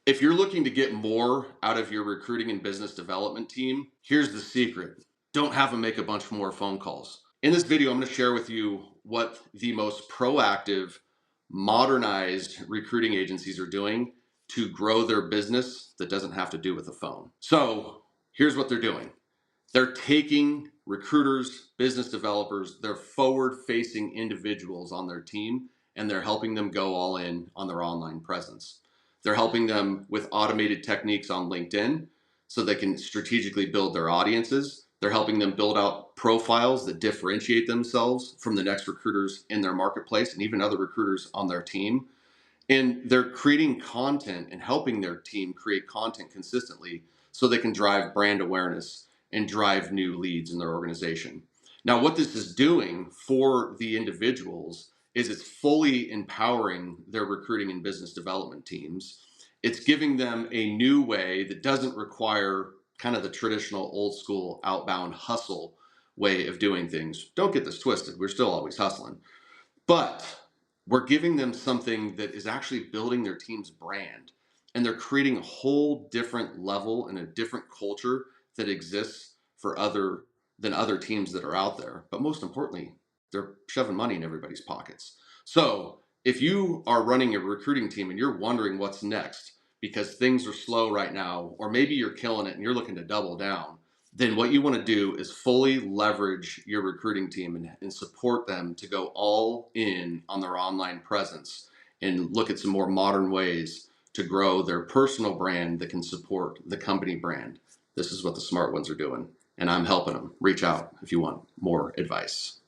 If you're looking to get more out of your recruiting and business development team, here's the secret. Don't have them make a bunch more phone calls. In this video, I'm going to share with you what the most proactive, modernized recruiting agencies are doing to grow their business that doesn't have to do with the phone. So here's what they're doing. They're taking recruiters, business developers, they're forward-facing individuals on their team, and they're helping them go all in on their online presence. They're helping them with automated techniques on LinkedIn so they can strategically build their audiences. They're helping them build out profiles that differentiate themselves from the next recruiters in their marketplace and even other recruiters on their team. And they're creating content and helping their team create content consistently so they can drive brand awareness and drive new leads in their organization. Now, what this is doing for the individuals is it's fully empowering their recruiting and business development teams. It's giving them a new way that doesn't require kind of the traditional old school outbound hustle way of doing things. Don't get this twisted. We're still always hustling. But we're giving them something that is actually building their team's brand. And they're creating a whole different level and a different culture that exists for other teams that are out there. But most importantly, they're shoving money in everybody's pockets. So if you are running a recruiting team and you're wondering what's next because things are slow right now, or maybe you're killing it and you're looking to double down, then what you want to do is fully leverage your recruiting team and support them to go all in on their online presence and look at some more modern ways to grow their personal brand that can support the company brand. This is what the smart ones are doing, and I'm helping them. Reach out if you want more advice.